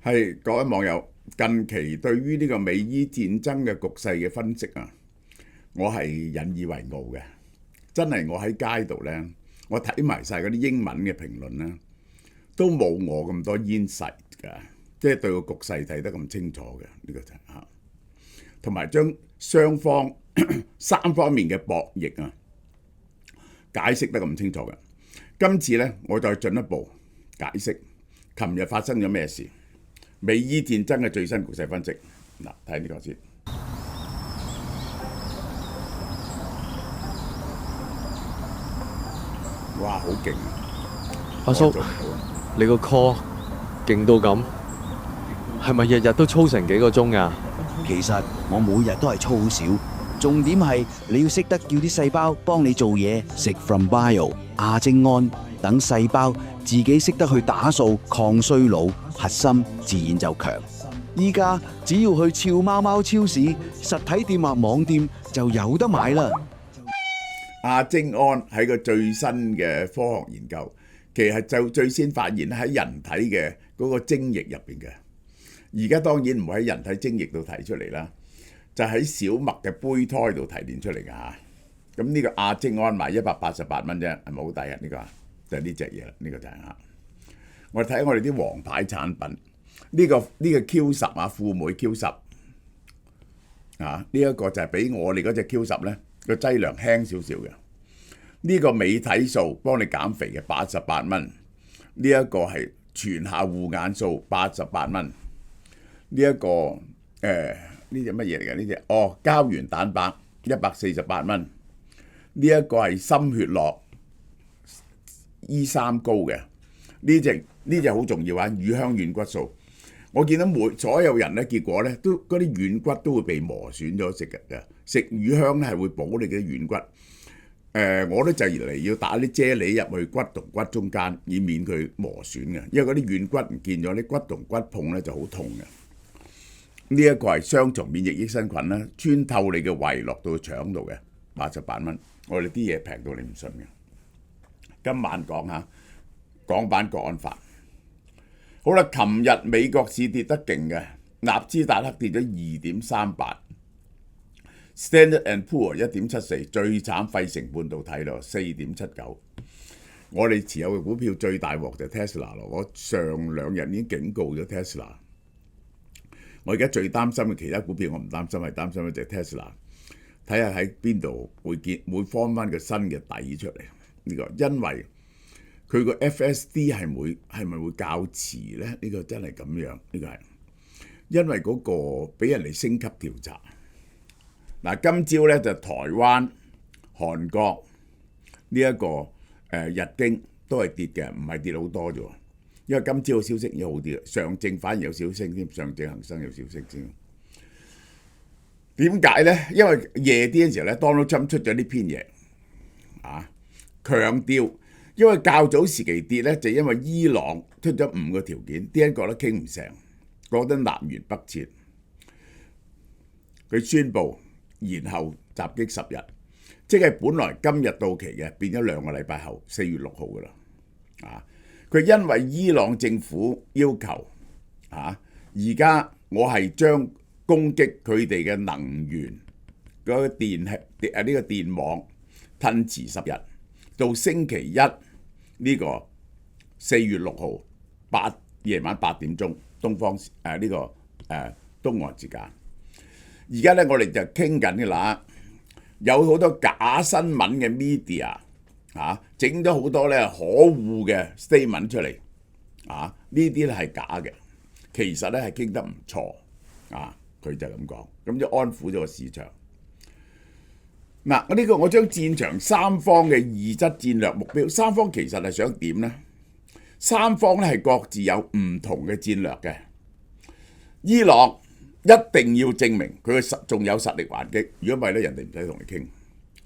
係各位網友，近期對於呢個美伊戰爭嘅局勢嘅分析啊，我係引以為傲嘅。真係我喺街度呢，我睇埋晒嗰啲英文嘅評論呢，都冇我咁多 insight 㗎，即係對個局勢睇得咁清楚嘅呢個就嚇，同埋將雙方三方面嘅博弈啊解釋得咁清楚嘅。今次呢，我再進一步解釋琴日發生咗咩事。美伊戰爭嘅最新局勢分析，嗱，睇呢個先。哇，好勁啊！阿叔，你個 call 勁到咁，係咪日日都操成幾個鐘㗎？其實我每日都係操好少，重點係你要識得叫啲細胞幫你做嘢，食 From Bio、亞精胺等細胞自己識得去打掃抗衰老，核心自然就強。依家只要去俏貓貓超市、實體店或網店就有得買啦。亞精胺係個最新嘅科學研究，其實就最先發現喺人體嘅嗰個精液入邊嘅。而家當然唔會喺人體精液度提出嚟啦，就喺小麥嘅胚胎度提煉出嚟㗎嚇。咁呢個亞精胺賣188蚊啫，係咪好抵啊？呢個就係呢隻嘢啦，呢個就係嚇。我哋睇下我哋啲王牌產品，呢個 Q10啊，富美 Q10啊，呢一個就係比我哋嗰隻 Q10咧個劑量輕少少嘅。呢個美體素幫你減肥嘅88蚊，呢一個係全效護眼素88蚊。呢一個呢隻乜嘢嚟嘅？呢隻膠原蛋白148蚊。呢一個係心血絡 E3 高嘅。呢隻好重要啊！乳香軟骨素，我見到所有人咧，結果咧都嗰啲軟骨都會被磨損咗食嘅。食乳香咧係會補你嘅軟骨。我咧就嚟要打啲啫喱入去骨同骨中間，以免佢磨損嘅。因為嗰啲軟骨唔見咗，啲骨同骨碰咧就好痛嘅。呢一個係雙重免疫益生菌啦，穿透你嘅胃落到腸度嘅，88蚊。我哋啲嘢平到你唔信嘅。今晚講下港版國安法。好啦，琴日美國市跌得勁嘅，納斯達克跌咗2.38，Standard and Poor 1.74，最慘費城半導體咯4.79。我哋持有嘅股票最大鑊就 Tesla 咯，我上兩日已經警告咗 Tesla。我而家最擔心嘅其他股票我唔擔心，係擔心一隻 Tesla， 睇下喺邊度會放翻個新嘅底出嚟。呢個因為佢個 FSD 係咪會較遲咧？呢個真係咁樣，呢個係因為嗰個俾人哋升級調查。嗱，今朝咧就台灣、韓國呢一個日經都係跌嘅，唔係跌好多啫。因為今朝嘅消息已經好啲啦，上證反而有少升添，上證恒生有少升先。點解咧？因為夜啲嘅時候咧，Donald Trump 出咗呢篇嘢啊，強調。因為較早時期跌咧，就因為伊朗出咗5個條件，啲人覺得傾唔成，覺得南轅北轍。佢宣布延後襲擊10日，即係本來今日到期嘅，變咗2個禮拜後，4月6號噶啦。佢因為伊朗政府要求而家我係將攻擊佢哋嘅能源嗰個電網褪遲10日，到星期一。呢個4月6號夜晚8點鐘東方呢個東岸時間。而家咧我哋就傾緊嘅啦，有好多假新聞嘅 media 整咗好多咧可惡嘅 statement 出嚟呢啲咧係假嘅，其實咧係傾得唔錯佢就咁講，咁就安撫咗個市場。嗱，呢個我將戰場三方嘅2質戰略目標，三方其實係想點呢？三方咧係各自有唔同嘅戰略嘅。伊朗一定要證明佢仲有實力還擊，如果唔係咧，人哋唔使同你傾。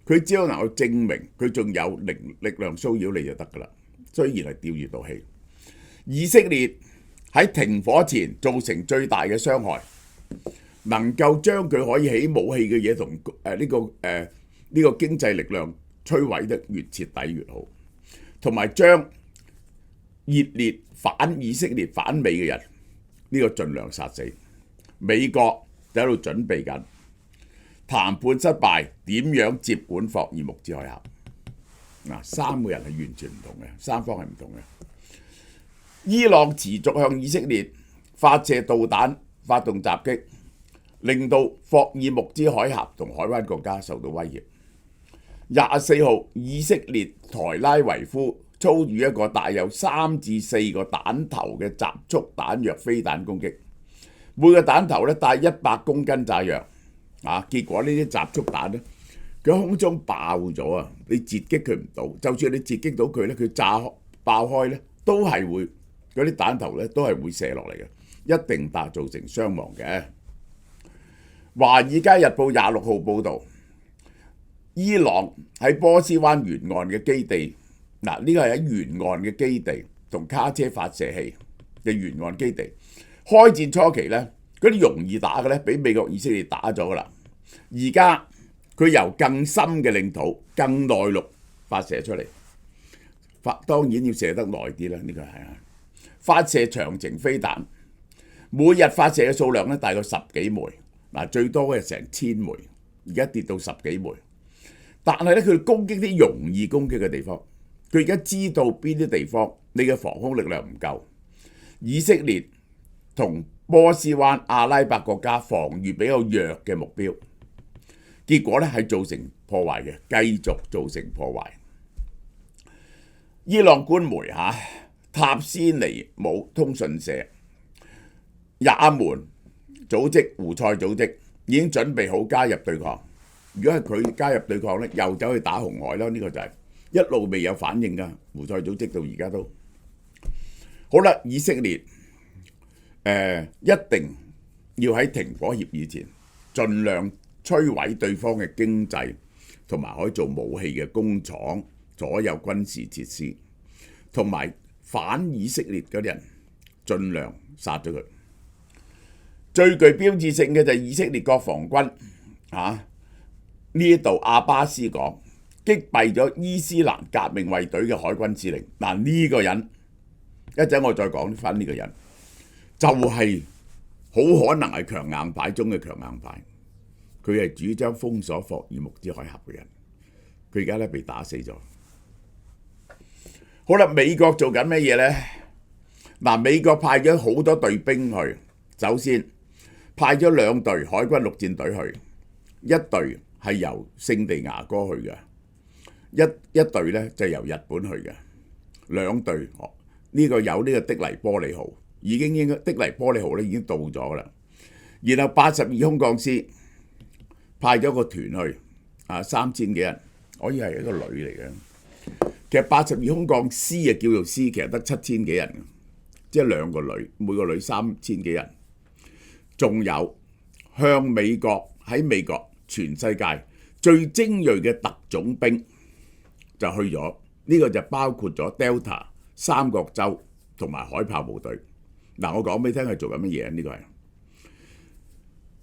佢只要能夠證明佢仲有力量騷擾你就得噶啦。雖然係釣魚島氣，以色列喺停火前造成最大嘅傷害，能夠將佢可以起武器嘅嘢同呢個經濟力量摧毀得越徹底越好，同埋將熱烈反以色列反美嘅人呢個盡量殺死。美國就喺度準備緊談判失敗點樣接管霍爾木茲海峽。嗱，三個人係完全唔同嘅，三方係唔同嘅。伊朗持續向以色列發射導彈，發動襲擊，令到霍爾木茲海峽同海灣國家受到威脅。24號，以色列台拉維夫遭遇一個帶有3至4個彈頭嘅集束彈藥飛彈攻擊，每個彈頭咧帶100公斤炸藥。結果呢啲集束彈咧，佢空中爆咗啊！你截擊佢唔到，就算你截擊到佢咧，佢炸爆開咧，都係會嗰啲彈頭咧都係會射落嚟嘅，一定造成傷亡嘅。《華爾街日報》26號報導，伊朗喺波斯灣沿岸嘅基地，呢個係喺沿岸嘅基地同卡車發射器嘅沿岸基地，開戰初期咧，嗰啲容易打嘅咧，俾美國以色列打咗噶啦。而家佢由更深嘅領土、更內陸發射出嚟，當然要射得耐啲啦。呢個係發射長程飛彈，每日發射嘅數量咧大概10幾枚，最多嘅成1000枚，而家跌到10幾枚。但係咧，佢攻擊啲容易攻擊嘅地方，佢而家知道邊啲地方你嘅防空力量唔夠，以色列同波斯灣阿拉伯國家防禦比較弱嘅目標，結果咧係造成破壞嘅，繼續造成破壞。伊朗官媒塔斯尼姆通訊社，也門組織胡塞組織已經準備好加入對抗。如果係佢加入對抗咧，又走去打紅海啦。呢個就係一路未有反應噶。胡塞組織到而家都好啦。以色列一定要喺停火協議前，盡量摧毀對方嘅經濟同埋可以做武器嘅工廠、所有軍事設施，同埋反以色列嗰啲人，盡量殺咗佢。最具標誌性嘅就係以色列國防軍呢度阿巴斯講擊斃咗伊斯蘭革命衛隊嘅海軍司令。呢個人一陣我再講翻呢個人，就係好可能係強硬派中嘅強硬派。佢係主張封鎖霍爾木茲海峽嘅人，佢而家咧被打死咗。好啦，美國做緊咩嘢呢？美國派咗好多隊兵去，首先派咗2隊海軍陸戰隊去，一隊係由聖地牙哥去嘅，一隊咧就由日本去嘅，2隊呢個有呢個的黎波里號，的黎波里號咧已經到咗啦。然後82空降師派咗個團去，3000幾人，可以係一個旅嚟嘅。其實82空降師叫做師，其實得7000幾人，即係2個旅，每個旅3000幾人。仲有向美國喺美國全世界最精鋭嘅特種兵就去咗，呢個就包括咗 Delta、三角洲同埋海豹部隊。我講俾你聽係做緊乜嘢？呢個係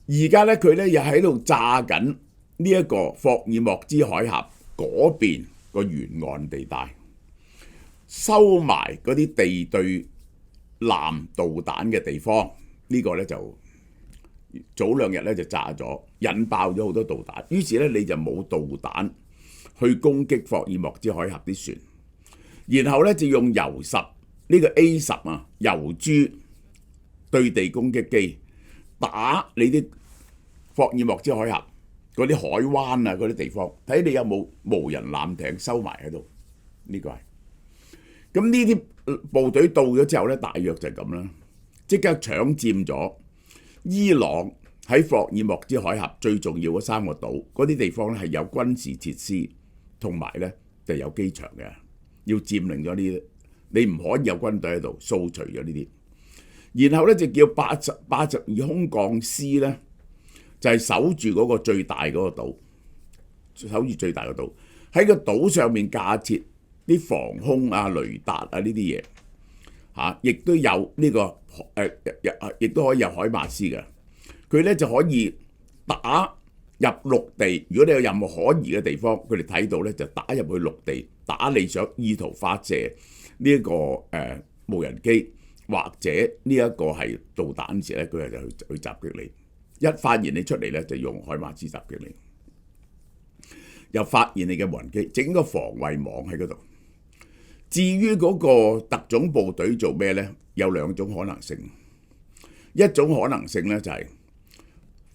而家咧，佢咧又喺度炸緊呢一個霍爾木茲海峽嗰邊個沿岸地帶，收埋嗰啲地對艦導彈嘅地方。呢個咧就早2日咧就炸咗，引爆咗好多導彈。於是咧你就冇導彈去攻擊霍爾木茲海峽啲船，然後咧就用游10呢個 A10游珠對地攻擊機打你啲霍爾木茲海峽嗰啲海灣嗰啲地方，睇你有冇無人艦艇收埋喺度。呢個係咁，呢啲部隊到咗之後咧，大約就係咁啦，即刻搶佔咗伊朗喺霍爾木茲海峽最重要嗰3個島，嗰啲地方咧係有軍事設施同埋咧就有機場嘅，要佔領咗呢啲，你唔可以有軍隊喺度，掃除咗呢啲。然後咧就叫82空降師咧，就係守住嗰個最大嗰個島，守住最大個島，喺個島上面架設啲防空雷達呢啲嘢亦都有呢個亦都可以有海馬斯嘅。佢咧就可以打入陸地，如果你有任何可疑嘅地方，佢哋睇到咧就打入去陸地，打你想意圖發射呢一個無人機或者呢一個係導彈時咧，佢就去襲擊你。一發現你出嚟咧，就用海馬斯襲擊你。又發現你嘅無人機，整個防衛網喺嗰度。至於嗰個特種部隊做咩呢？有兩種可能性。一種可能性呢，就係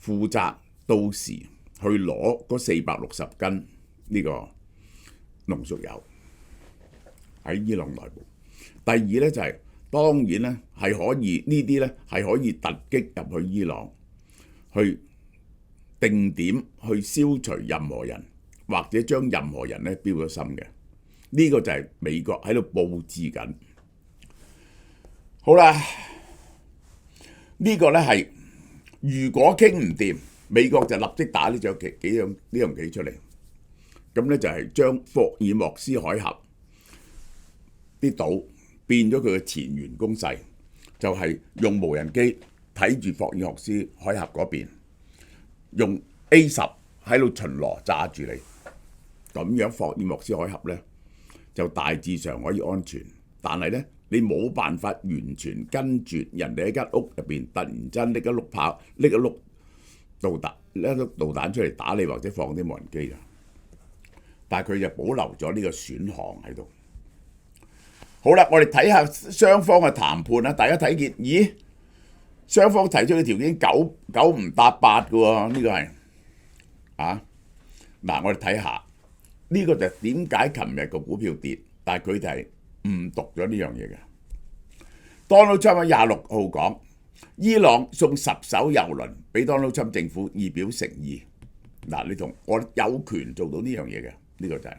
負責到時去攞嗰460斤呢個濃縮鈾喺伊朗內部。第二呢，就係當然呢係可以呢啲呢係可以突擊入去伊朗，去定點去消除任何人，或者將任何人呢標咗心嘅。呢個就係美國喺度佈置緊。好啦，呢個呢係如果傾唔掂，美國就立即打呢樣棋出嚟。咁呢就係將霍爾莫斯海峽啲島變咗佢嘅前沿攻勢，就係用無人機睇住霍爾莫斯海峽嗰邊，用 A10喺度巡邏炸住你。咁樣霍爾莫斯海峽呢，就大致上可以安全，但係呢，你冇辦法完全跟住人哋喺間屋入邊突然間拎一碌炮、拎一碌導彈出嚟打你，或者放啲無人機㗎。但係佢就保留咗呢個選項喺度。好啦，我哋睇下雙方嘅談判啦。大家睇見，咦？雙方提出嘅條件九唔搭八嘅喎，呢個係啊。嗱，我哋睇下。呢個就係點解琴日個股票跌，但係佢哋係誤讀咗呢樣嘢嘅。Donald Trump 喺26號講，伊朗送10艘郵輪俾 Donald Trump 政府以表誠意。嗱，你同我有權做到呢樣嘢嘅，呢個就係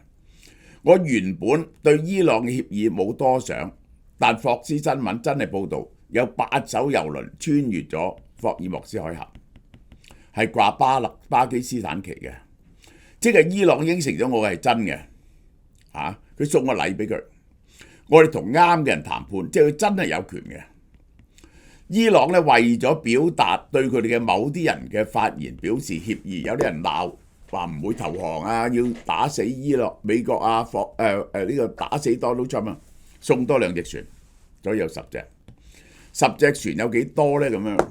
我原本對伊朗嘅協議冇多想，但霍斯新聞真係報導有8艘郵輪穿越咗霍爾莫斯海峽，係掛巴基斯坦旗嘅。即係伊朗應承咗我係真嘅，佢送個禮俾佢，我哋同啱嘅人談判，即係佢真係有權嘅。伊朗咧為咗表達對佢哋嘅某啲人嘅發言表示歉意，有啲人鬧話唔會投降啊，要打死美國啊，呢個打死 Donald Trump 啊，送多2隻船，所以有10隻。10隻船有幾多咧？咁樣。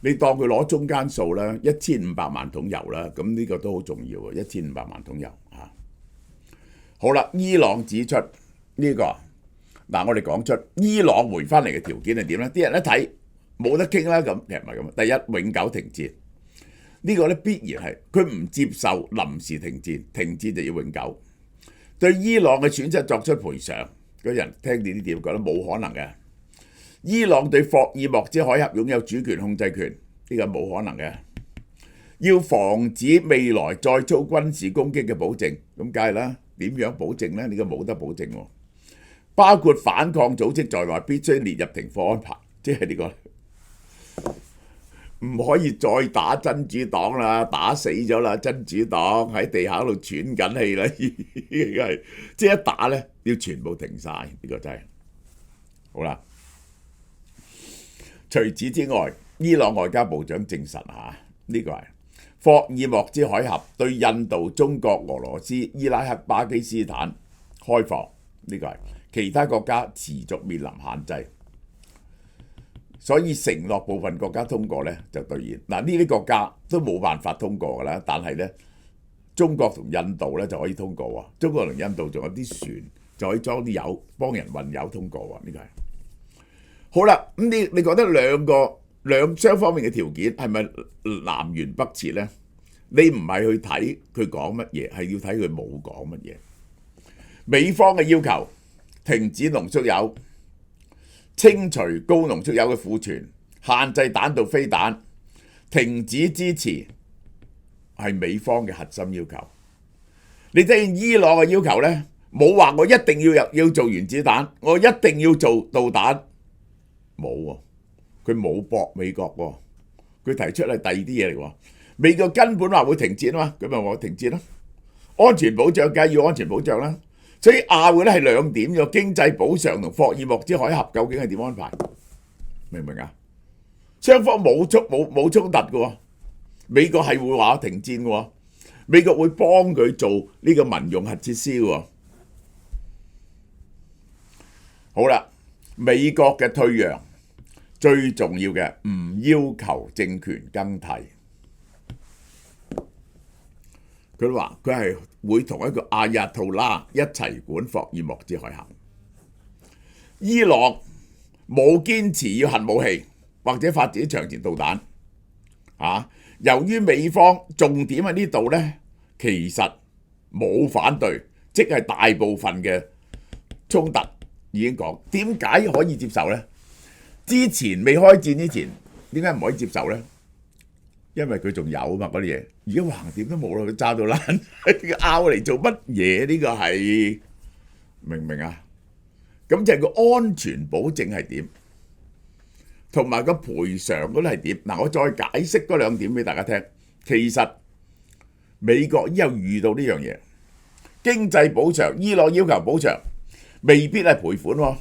你當佢攞中間數啦，1500萬桶油啦，咁呢個都好重要嘅，1500萬桶油嚇。好啦，伊朗指出呢個，嗱我哋講出伊朗回翻嚟嘅條件係點咧？啲人一睇冇得傾啦，咁其實唔係咁。第一，永久停戰，呢個咧必然係佢唔接受臨時停戰，停戰就要永久。對伊朗嘅損失作出賠償，嗰人聽見呢點覺得冇可能嘅。伊朗對霍爾莫斯海峽擁有主權控制權，呢個冇可能嘅。要防止未來再操軍事攻擊嘅保證，咁梗係啦。點樣保證呢？呢個冇得保證喎。包括反抗組織在內，必須列入停火安排，即係呢個唔可以再打真主黨啦，打死咗啦，真主黨喺地下度喘緊氣啦，而家係即係一打呢，要全部停晒，呢個真係好啦。除此之外，伊朗外交部長證實嚇，呢個係霍爾莫茲海峽對印度、中國、俄羅斯、伊拉克、巴基斯坦開放，呢個係其他國家持續面臨限制，所以承諾部分國家通過呢就兌現。嗱，呢啲國家都冇辦法通過㗎啦，但係呢，中國同印度呢就可以通過喎。中國同印度仲有啲船就可以裝啲油，幫人運油通過喎。呢個係。好啦，咁你覺得雙方面嘅條件係咪南轅北轍呢？你唔係去睇佢講乜嘢，係要睇佢冇講乜嘢。美方嘅要求停止濃縮鈾，清除高濃縮鈾嘅庫存，限制彈道飛彈，停止支持，係美方嘅核心要求。你睇見伊朗嘅要求呢，冇話我一定要做原子彈，我一定要做導彈。冇喎，佢冇駁美國喎，佢提出係第二啲嘢嚟喎。美國根本話會停戰啊嘛，咁咪話停戰咯。安全保障梗係要安全保障啦，所以拗嘅咧係兩點嘅，經濟補償同霍爾莫茲海峽究竟係點安排？明唔明啊？雙方冇衝突嘅喎，美國係會話停戰嘅喎，美國會幫佢做呢個民用核設施嘅喎。好啦。美國嘅退讓最重要嘅唔要求政權更替。佢話佢係會同一個阿亞圖拉一齊管霍爾木茲海峽。伊朗冇堅持要核武器或者發展長程導彈。由於美方重點喺呢度呢，其實冇反對，即係大部分嘅衝突已經講。點解可以接受呢？之前未開戰之前，點解唔可以接受呢？因為佢仲有嘛嗰啲嘢，而家橫掂都冇啦，佢炸到爛，拗嚟做乜嘢？呢個係明唔明啊？咁就係個安全保證係點，同埋個賠償嗰啲係點？嗱，我再解釋嗰兩點俾大家聽。其實美國已經有遇到呢樣嘢，經濟補償，伊朗要求補償，未必係賠款喎，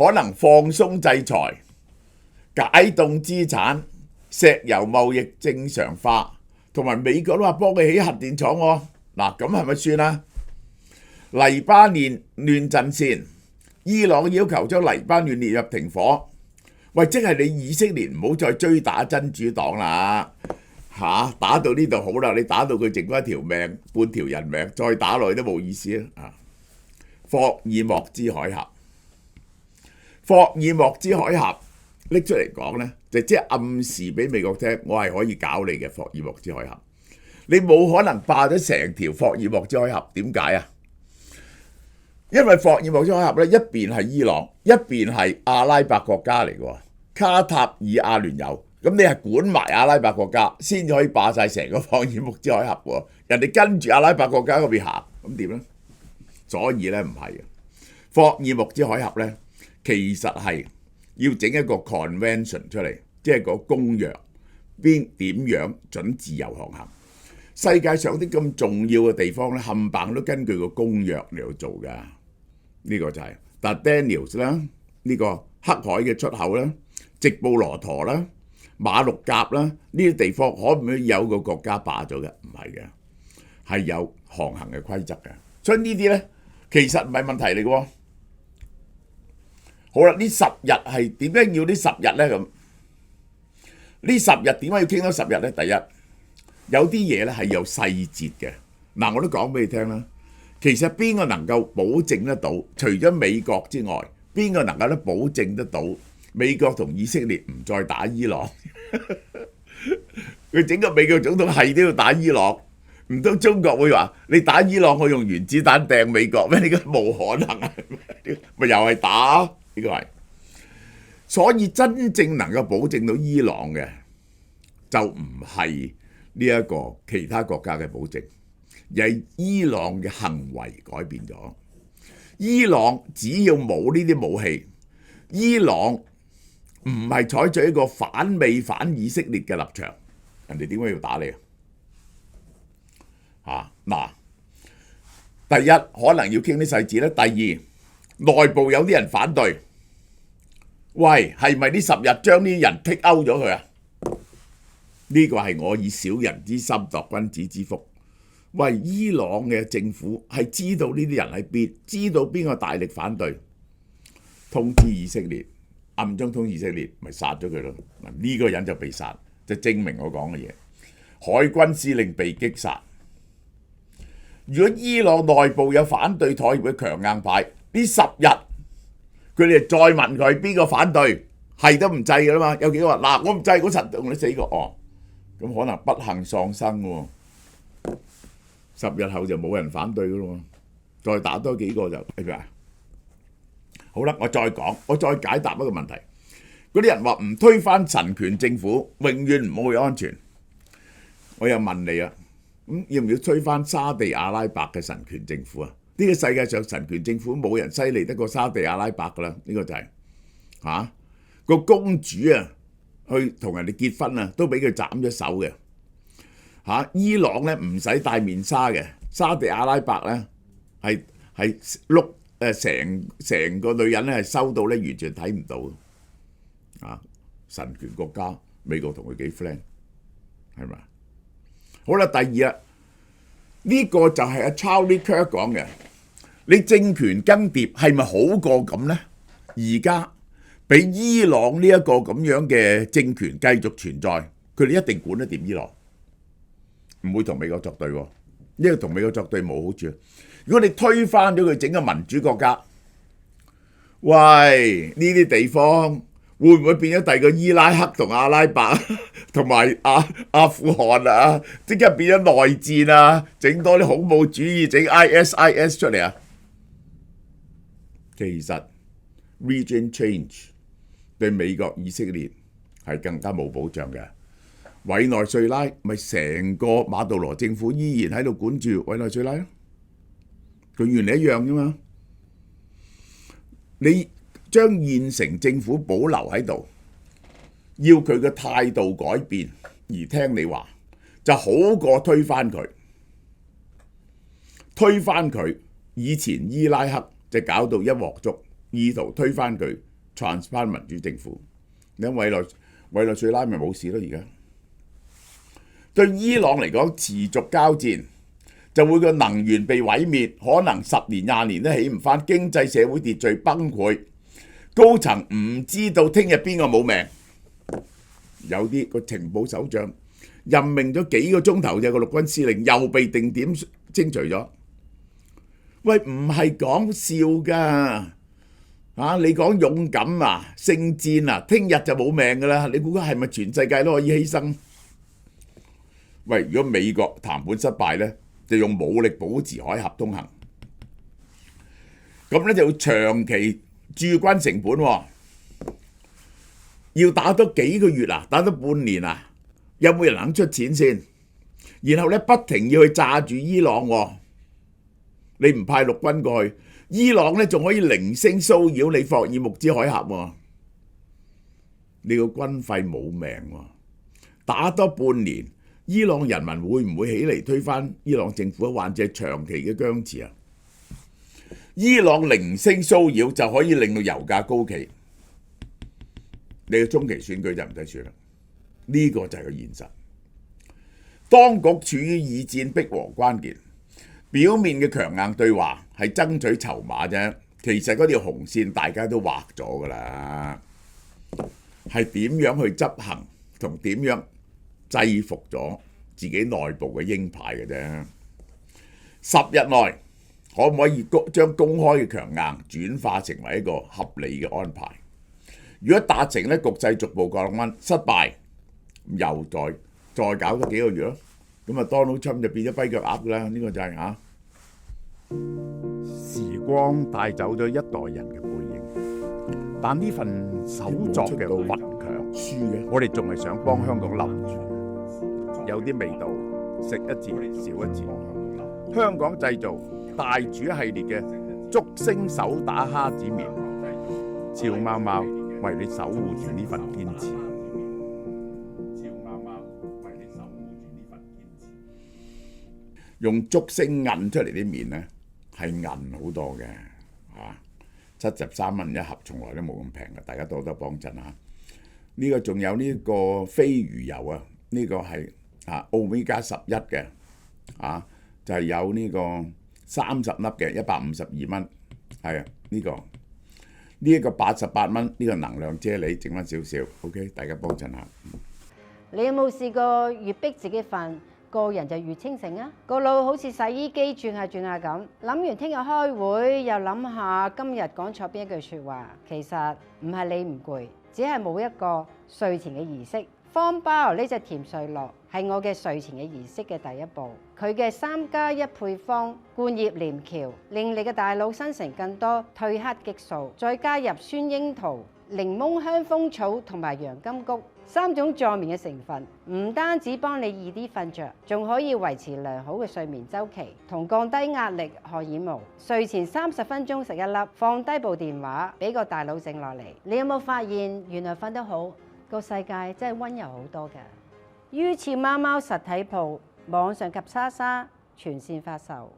可能放鬆制裁、解凍資產。石油貿易正常化，同埋美國都話幫佢起核電廠喎。嗱，咁係咪算啊？黎巴嫩亂陣線，伊朗要求將黎巴嫩列入停火。喂，即係你以色列唔好再追打真主黨啦，打到呢度好啦，你打到佢剩翻一條命、半條人命，再打落去都冇意思啊！霍爾木茲海峽，霍爾木茲海峽拎出嚟講呢，就即係暗示俾美國聽，我係可以搞你嘅霍爾木茲海峽。你冇可能霸咗成條霍爾木茲海峽，點解啊？因為霍爾木茲海峽咧，一邊係伊朗，一邊係阿拉伯國家嚟嘅，卡塔爾、阿聯酋。咁你係管埋阿拉伯國家，先至可以霸晒成個霍爾木茲海峽喎。人哋跟住阿拉伯國家嗰邊行，咁點呢？所以咧唔係嘅，霍爾木茲海峽咧，其實係要整一個 convention 出嚟，即係個公約，點樣準自由航行。世界上啲咁重要嘅地方咧，冚唪唥都根據個公約嚟到做㗎。呢個就係Dardanelles啦，呢個黑海嘅出口啦，直布羅陀啦、馬六甲啦，呢啲地方可唔可以有個國家霸咗嘅？唔係嘅，係有航行嘅規則嘅。所以呢啲咧其實唔係問題嚟嘅喎。好啦，呢10日係點解要呢10日咧？咁呢10日點解要傾多10日咧？第一，有啲嘢咧係有細節嘅。嗱，我都講俾你聽啦。其實邊個能夠保證得到？除咗美國之外，邊個能夠咧保證得到美國同以色列唔再打伊朗？佢整個美國總統係都要打伊朗，唔通中國會話你打伊朗，我用原子彈掟美國咩？呢個冇可能啊！咪又係打？呢個係，所以真正能夠保證到伊朗嘅，就唔係呢一個其他國家嘅保證，而係伊朗嘅行為改變咗。伊朗只要冇呢啲武器，伊朗唔係採取一個反美反以色列嘅立場，人哋點解要打你啊？嗱，第一可能要傾啲細節咧，第二，內部有啲人反對，喂，係咪呢10日將呢啲人剔歐咗佢啊？呢個係我以小人之心度君子之腹。喂，伊朗嘅政府係知道呢啲人喺邊，知道邊個大力反對，通知以色列，暗中通知以色列，咪殺咗佢咯。嗱，呢個人就被殺，就證明我講嘅嘢。海軍司令被擊殺。如果伊朗內部有反對妥協嘅強硬派，呢10日佢哋再問佢邊個反對，係都唔制㗎啦嘛。有幾個話嗱，我唔制，我實同你死過哦。咁可能不幸喪生喎。10日後就冇人反對㗎咯，再打多幾個就係咪啊？好啦，我再講，我再解答一個問題。嗰啲人話唔推翻神權政府，永遠唔會安全。我又問你啊，咁要唔要推翻沙地阿拉伯嘅神權政府啊？呢個世界上神權政府冇人犀利得過沙地阿拉伯噶啦，呢個就係個公主啊，去同人哋結婚啊，都俾佢斬咗手嘅。伊朗咧唔使戴面紗嘅，沙地阿拉伯咧係碌成個女人咧係收到咧完全睇唔到。神權國家，美國同佢幾 friend 係咪？好啦，第二啦，呢個就係阿 Charlie Kirk 講嘅，你政權更迭係咪好過咁咧？而家俾伊朗呢一個咁樣嘅政權繼續存在，佢哋一定管得掂伊朗，唔會同美國作對喎。呢個同美國作對冇好處。如果你推翻咗佢整個民主國家，喂，呢啲地方會唔會變咗第二個伊拉克同阿拉伯同埋阿富汗啊？即刻變咗內戰啊！整多啲恐怖主義，整 ISIS 出嚟啊！其實 region change 對美國以色列係更加冇保障嘅。委內瑞拉咪成個馬杜羅政府依然喺度管住委內瑞拉咯，佢原嚟一樣啫嘛。你將現成政府保留喺度，要佢嘅態度改變而聽你話，就好過推翻佢。推翻佢，以前伊拉克就搞到一鑊粥，意圖推翻佢 transplant 民主政府。你睇委內瑞拉咪冇事咯，而家。對伊朗嚟講，持續交戰就會個能源被毀滅，可能10年20年都起唔返，經濟社會秩序崩潰，高層唔知道聽日邊個冇命。有啲個情報首長任命咗幾個鐘頭嘅個陸軍司令，又被定點清除咗。喂，唔係講笑㗎，你講勇敢啊、聖戰啊，聽日就冇命㗎啦！你估係咪全世界都可以犧牲？喂，如果美國談判失敗呢，就用武力保持海峽通行，咁呢就要長期駐軍成本喎，要打多幾個月啊，打多半年啊，有冇人肯出錢先？然後呢，不停要去炸住伊朗喎，你唔派陸軍過去，伊朗呢仲可以零星騷擾你霍爾木茲海峽喎，你個軍費冇命喎，打多半年。伊朗人民會唔會起嚟推翻伊朗政府，還是係長期嘅僵持啊？伊朗零星騷擾就可以令到油價高企，你嘅中期選舉就唔使選啦。呢個就係個現實。當局處於以戰逼和關鍵，表面嘅強硬對話係爭取籌碼啫，其實嗰條紅線大家都畫咗㗎啦，係點樣去執行同點樣制服咗自己內部嘅鷹派嘅啫。10日內可唔可以將公開嘅強硬轉化成為一個合理嘅安排？如果達成呢，局勢逐步降溫；失敗，又再搞多幾個月咯。咁啊，Donald Trump就變咗跛腳鴨啦。呢個就係時光帶走咗一代人嘅背影，但呢份手作嘅倔強輸嘅，我哋仲係想幫香港留住。有啲味道，食一次少一次。香港製造大廚系列嘅竹升手打蝦子麵，俏貓貓為你守護住呢份堅持。用竹升韌出嚟啲麵呢，係韌好多嘅，73蚊一盒，從來都冇咁平嘅，大家多多幫襯下。呢個仲有呢個飛魚油啊，呢個係Omega 11嘅，就係有呢個30粒嘅152蚊，係啊，呢一個88蚊，呢個能量啫喱整翻少少 ，OK， 大家幫襯下。你有冇試過越逼自己瞓，個人就越清醒啊？個腦好似洗衣機轉下轉下咁，諗完聽日開會，又諗下今日講錯邊一句説話。其實唔係你唔攰，只係冇一個睡前嘅儀式。方包呢隻甜睡樂係我嘅睡前嘅儀式嘅第一步。佢嘅3+1配方冠葉連翹，令你嘅大腦生成更多褪黑激素，再加入酸櫻桃、檸檬香蜂草同埋洋甘菊3種助眠嘅成分，唔單止幫你易啲瞓着，仲可以維持良好嘅睡眠週期，同降低壓力荷爾蒙。睡前30分鐘食一粒，放低部電話，俾個大腦靜落嚟。你有冇發現原來瞓得好，個世界真係溫柔好多㗎？於俏貓貓實體鋪網上及莎莎全線發售。